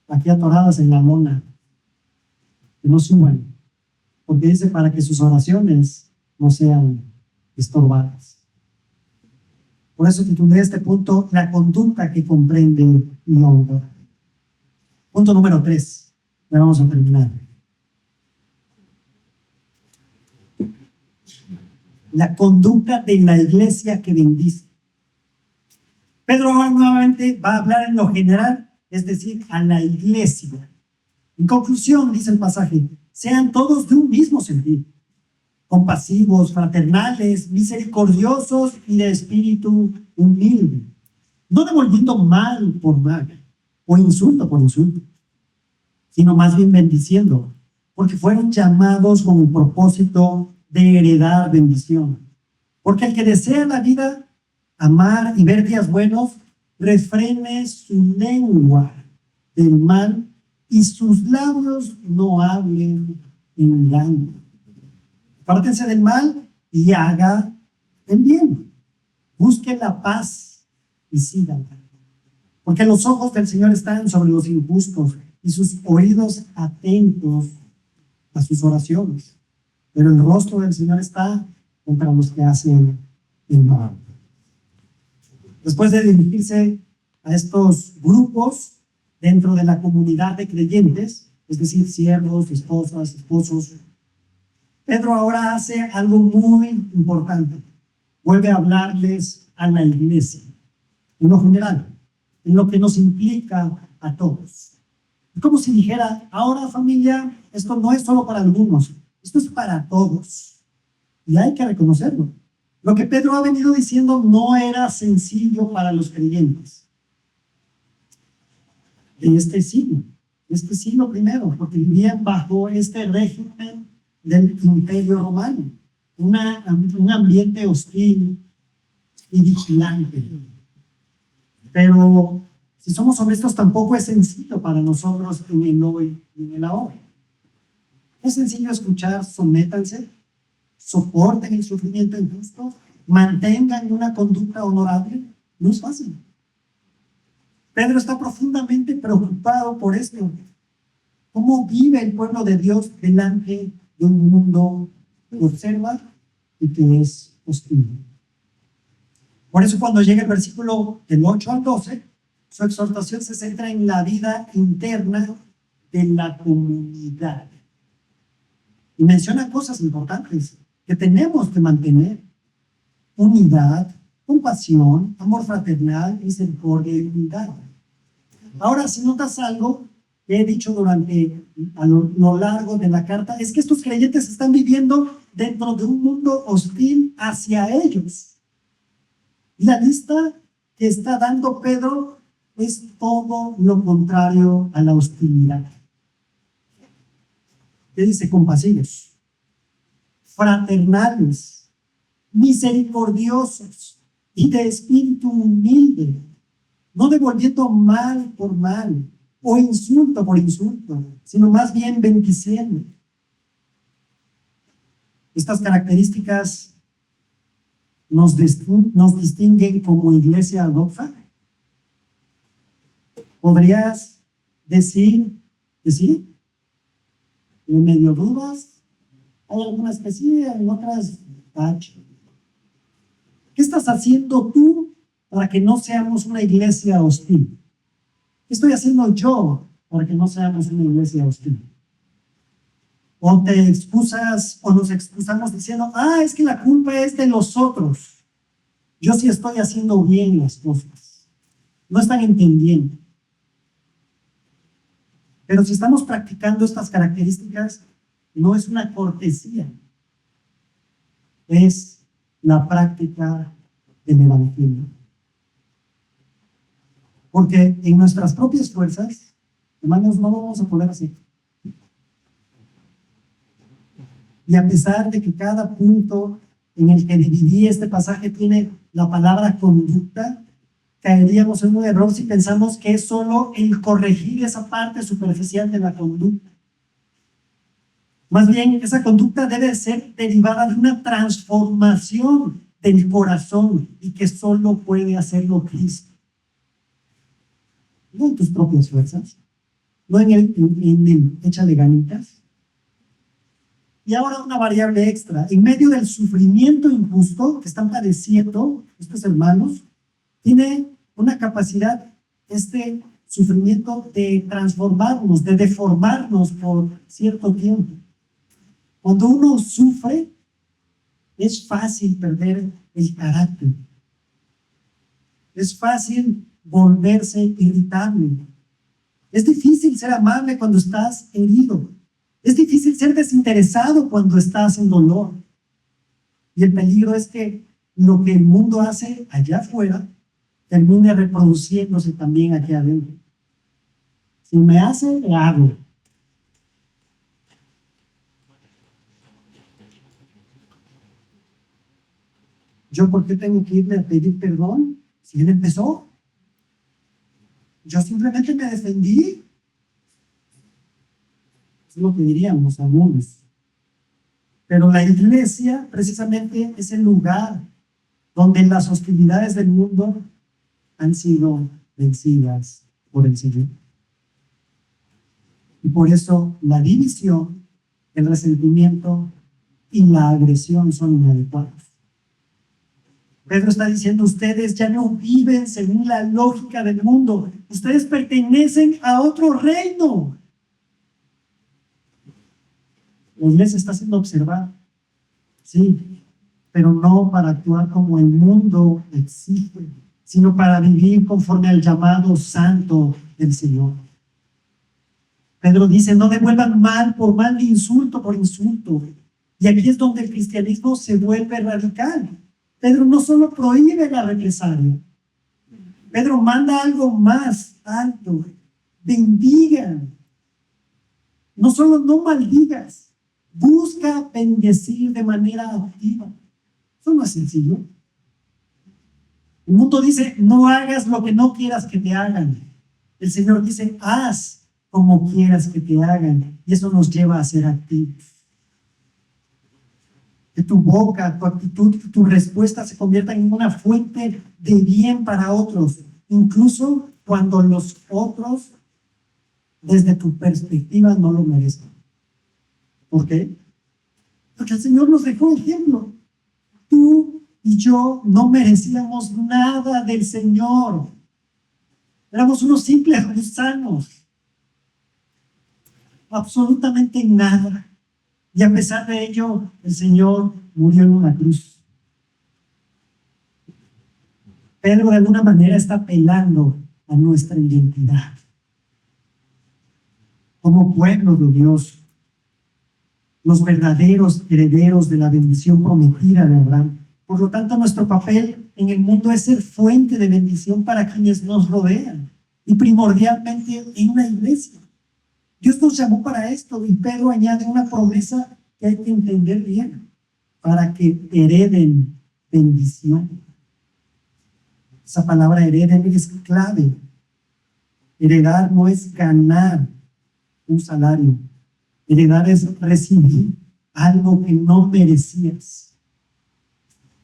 aquí atoradas en la lona, que no suban, porque dice para que sus oraciones no sean estorbadas. Por eso titulé este punto, la conducta que comprende y honra. Punto número 3, ya vamos a terminar. La conducta de la iglesia que bendice. Pedro ahora nuevamente va a hablar en lo general, es decir, a la iglesia. En conclusión, dice el pasaje, sean todos de un mismo sentir, compasivos, fraternales, misericordiosos y de espíritu humilde, no devolviendo mal por mal o insulto por insulto. sino más bien bendiciendo, porque fueron llamados con un propósito de heredar bendición. Porque el que desea la vida, amar y ver días buenos, refrene su lengua del mal y sus labios no hablen engaño. Apártense del mal y haga el bien. Busque la paz y síganla. Porque los ojos del Señor están sobre los injustos y sus oídos atentos a sus oraciones. Pero el rostro del Señor está contra los que hacen el mal. Después de dirigirse a estos grupos dentro de la comunidad de creyentes, es decir, siervos, esposas, esposos, Pedro ahora hace algo muy importante. Vuelve a hablarles a la iglesia, en lo general, en lo que nos implica a todos. Es como si dijera, ahora familia, esto no es solo para algunos, esto es para todos. Y hay que reconocerlo. Lo que Pedro ha venido diciendo no era sencillo para los creyentes. En este siglo primero, porque vivían bajo este régimen del Imperio Romano, un ambiente hostil y vigilante. Pero si somos honestos, tampoco es sencillo para nosotros en el hoy y en el ahora. Es sencillo escuchar, sométanse, soporten el sufrimiento injusto, mantengan una conducta honorable. No es fácil. Pedro está profundamente preocupado por esto. ¿Cómo vive el pueblo de Dios delante de un mundo que observa y que es hostil? Por eso cuando llega el versículo del 8 al 12, su exhortación se centra en la vida interna de la comunidad. Y menciona cosas importantes que tenemos que mantener: unidad, compasión, amor fraternal, misericordia y humildad. Ahora, si notas algo que he dicho a lo largo de la carta, es que estos creyentes están viviendo dentro de un mundo hostil hacia ellos. Y la lista que está dando Pedro es todo lo contrario a la hostilidad. ¿Qué dice? Compasivos, fraternales, misericordiosos y de espíritu humilde, no devolviendo mal por mal o insulto por insulto, sino más bien bendiciendo. Estas características nos distinguen como iglesia adopta. ¿Podrías decir que sí? ¿En medio dudas? Hay algunas que sí, en otras tacho. ¿Qué estás haciendo tú para que no seamos una iglesia hostil? ¿Qué estoy haciendo yo para que no seamos una iglesia hostil? O te excusas o nos excusamos diciendo, es que la culpa es de los otros. Yo sí estoy haciendo bien las cosas. No están entendiendo. Pero si estamos practicando estas características, no es una cortesía. Es la práctica del evangelio. Porque en nuestras propias fuerzas, hermanos, no vamos a poder hacer. Y a pesar de que cada punto en el que dividí este pasaje tiene la palabra conducta, caeríamos en un error si pensamos que es solo el corregir esa parte superficial de la conducta. Más bien, esa conducta debe ser derivada de una transformación del corazón y que solo puede hacerlo Cristo. No en tus propias fuerzas, no en el échale ganitas. Y ahora una variable extra. En medio del sufrimiento injusto que están padeciendo estos hermanos, tiene una capacidad este sufrimiento de transformarnos, de deformarnos por cierto tiempo. Cuando uno sufre, es fácil perder el carácter. Es fácil volverse irritable. Es difícil ser amable cuando estás herido. Es difícil ser desinteresado cuando estás en dolor. Y el peligro es que lo que el mundo hace allá afuera termine reproduciéndose también aquí adentro. Si me hace, le hago. ¿Yo por qué tengo que irle a pedir perdón si él empezó? Yo simplemente me defendí. Es lo que diríamos algunos. Pero la iglesia precisamente es el lugar donde las hostilidades del mundo han sido vencidas por el Señor. Y por eso la división, el resentimiento y la agresión son inadecuados. Pedro está diciendo, ustedes ya no viven según la lógica del mundo. Ustedes pertenecen a otro reino. La iglesia está siendo observada, sí, pero no para actuar como el mundo exige, sino para vivir conforme al llamado santo del Señor. Pedro dice, no devuelvan mal por mal ni insulto por insulto. Y aquí es donde el cristianismo se vuelve radical. Pedro no solo prohíbe la represalia, Pedro manda algo más alto. Bendigan. No solo no maldigas, busca bendecir de manera activa. Eso no es sencillo. El mundo dice, no hagas lo que no quieras que te hagan. El Señor dice, haz como quieras que te hagan. Y eso nos lleva a ser activos. Que tu boca, tu actitud, tu respuesta se conviertan en una fuente de bien para otros, incluso cuando los otros, desde tu perspectiva, no lo merecen. ¿Por qué? Porque el Señor nos dejó ejemplo. Tú y yo no merecíamos nada del Señor. Éramos unos simples gusanos. Absolutamente nada. Y a pesar de ello, el Señor murió en una cruz. Pedro de alguna manera está apelando a nuestra identidad. Como pueblo de Dios, los verdaderos herederos de la bendición prometida de Abraham. Por lo tanto, nuestro papel en el mundo es ser fuente de bendición para quienes nos rodean y primordialmente en la iglesia. Dios nos llamó para esto y Pedro añade una promesa que hay que entender bien para que hereden bendición. Esa palabra hereden es clave. Heredar no es ganar un salario. Heredar es recibir algo que no merecías,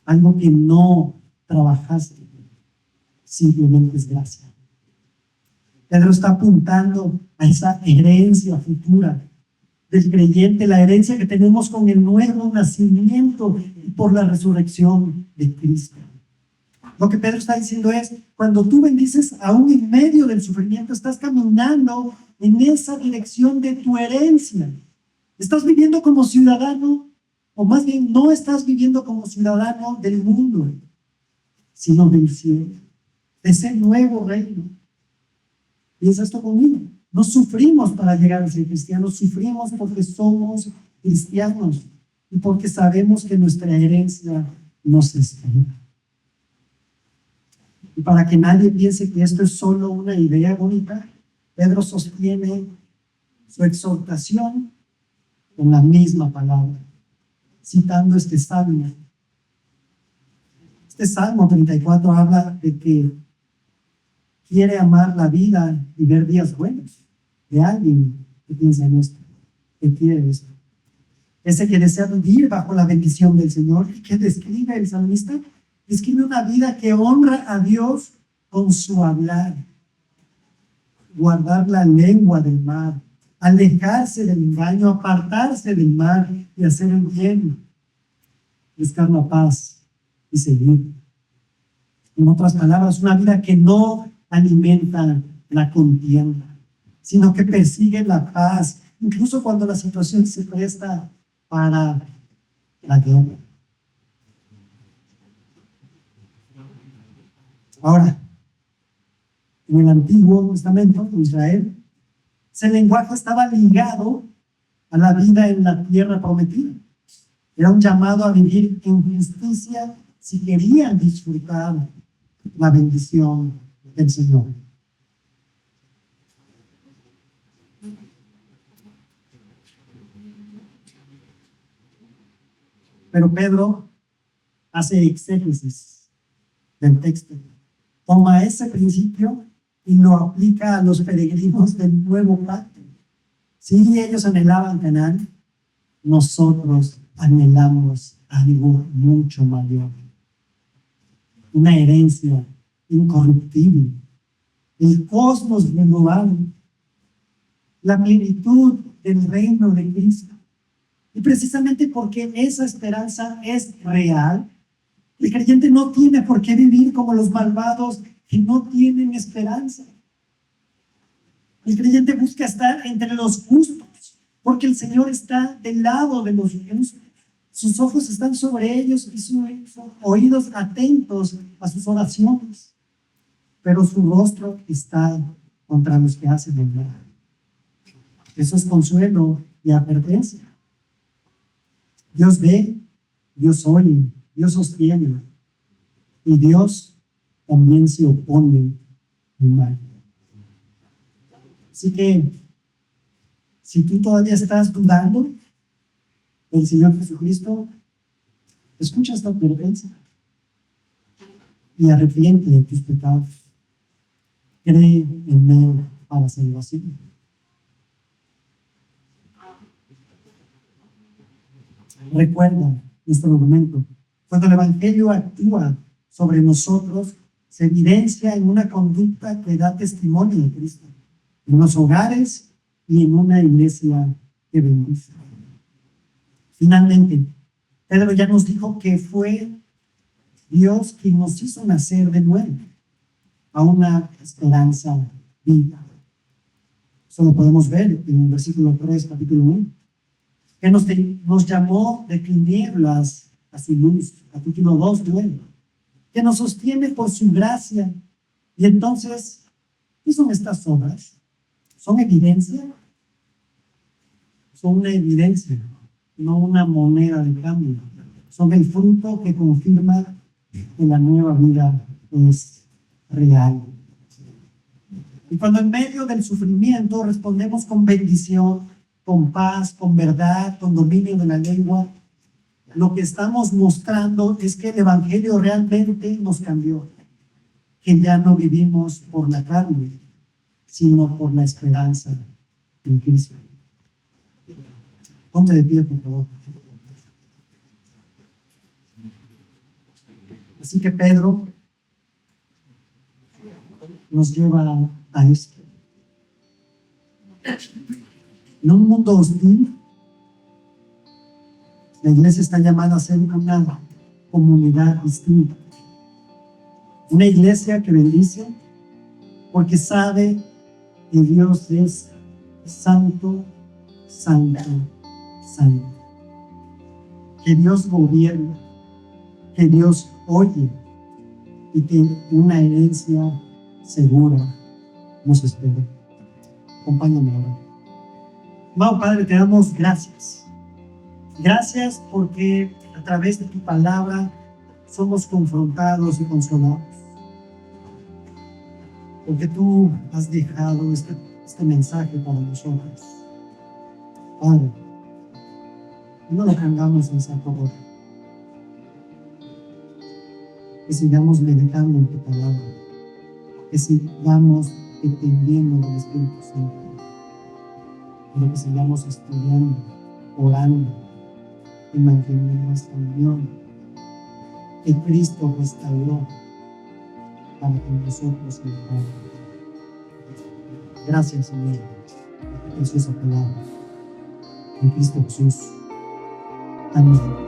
algo que no trabajaste, simplemente es gracia. Pedro está apuntando a esa herencia futura del creyente, la herencia que tenemos con el nuevo nacimiento y por la resurrección de Cristo. Lo que Pedro está diciendo es, cuando tú bendices aún en medio del sufrimiento, estás caminando en esa dirección de tu herencia. Estás viviendo como ciudadano, o más bien no estás viviendo como ciudadano del mundo, sino del cielo, de ese nuevo reino. Piensa esto conmigo. No sufrimos para llegar a ser cristianos, sufrimos porque somos cristianos y porque sabemos que nuestra herencia nos espera. Y para que nadie piense que esto es solo una idea bonita, Pedro sostiene su exhortación con la misma palabra, citando este salmo. Este Salmo 34 habla de que quiere amar la vida y ver días buenos, de alguien que piensa en esto, que quiere esto. Ese que desea vivir bajo la bendición del Señor. ¿Y qué describe el salmista? Describe una vida que honra a Dios con su hablar, guardar la lengua del mal, alejarse del engaño, apartarse del mal y hacer el bien, buscar la paz y seguir. En otras palabras, una vida que no alimenta la contienda, sino que persigue la paz, incluso cuando la situación se presta para la guerra. Ahora, en el Antiguo Testamento de Israel, ese lenguaje estaba ligado a la vida en la tierra prometida. Era un llamado a vivir en justicia si querían disfrutar la bendición del Señor. Pero Pedro hace exégesis del texto. Toma ese principio y lo aplica a los peregrinos del nuevo pacto. Si ellos anhelaban Canaán, nosotros anhelamos algo mucho mayor. Una herencia incorruptible, el cosmos renovado, la plenitud del reino de Cristo. Y precisamente porque esa esperanza es real, el creyente no tiene por qué vivir como los malvados que no tienen esperanza. El creyente busca estar entre los justos, porque el Señor está del lado de los justos. Sus ojos están sobre ellos y sus oídos atentos a sus oraciones. Pero su rostro está contra los que hacen el mal. Eso es consuelo y advertencia. Dios ve, Dios oye, Dios sostiene. Y Dios también se opone al mal. Así que, si tú todavía estás dudando del Señor Jesucristo, escucha esta advertencia y arrepiente de tus pecados. Cree en Él para salvación. Recuerda nuestro argumento. Cuando el Evangelio actúa sobre nosotros, se evidencia en una conducta que da testimonio de Cristo, en los hogares y en una iglesia que bendice. Finalmente, Pedro ya nos dijo que fue Dios quien nos hizo nacer de nuevo a una esperanza viva. Eso lo podemos ver en el versículo 3, capítulo 1. Que nos llamó de tinieblas a su luz, capítulo 2, luego. Que nos sostiene por su gracia. Y entonces, ¿qué son estas obras? ¿Son evidencia? Son una evidencia, no una moneda de cambio. Son el fruto que confirma que la nueva vida es real. Y cuando en medio del sufrimiento respondemos con bendición, con paz, con verdad, con dominio de la lengua, lo que estamos mostrando es que el Evangelio realmente nos cambió, que ya no vivimos por la carne, sino por la esperanza en Cristo. Ponte de pie, por favor. Así que Pedro nos lleva a esto. En un mundo hostil, la iglesia está llamada a ser una comunidad distinta. Una iglesia que bendice porque sabe que Dios es santo, santo, santo. Que Dios gobierna, que Dios oye y que una herencia segura nos espera. Acompáñame ahora. Amado Padre, te damos gracias. Gracias porque a través de tu palabra somos confrontados y consolados. Porque tú has dejado este mensaje para nosotros. Padre, no lo pongamos en saco roto. Que sigamos meditando en tu palabra. Que sigamos dependiendo del Espíritu Santo. Pero que sigamos estudiando, orando y manteniendo esta unión que Cristo restauró para que nosotros mejoremos. Gracias, Señor, por tu preciosa palabra. En Cristo Jesús. Amén.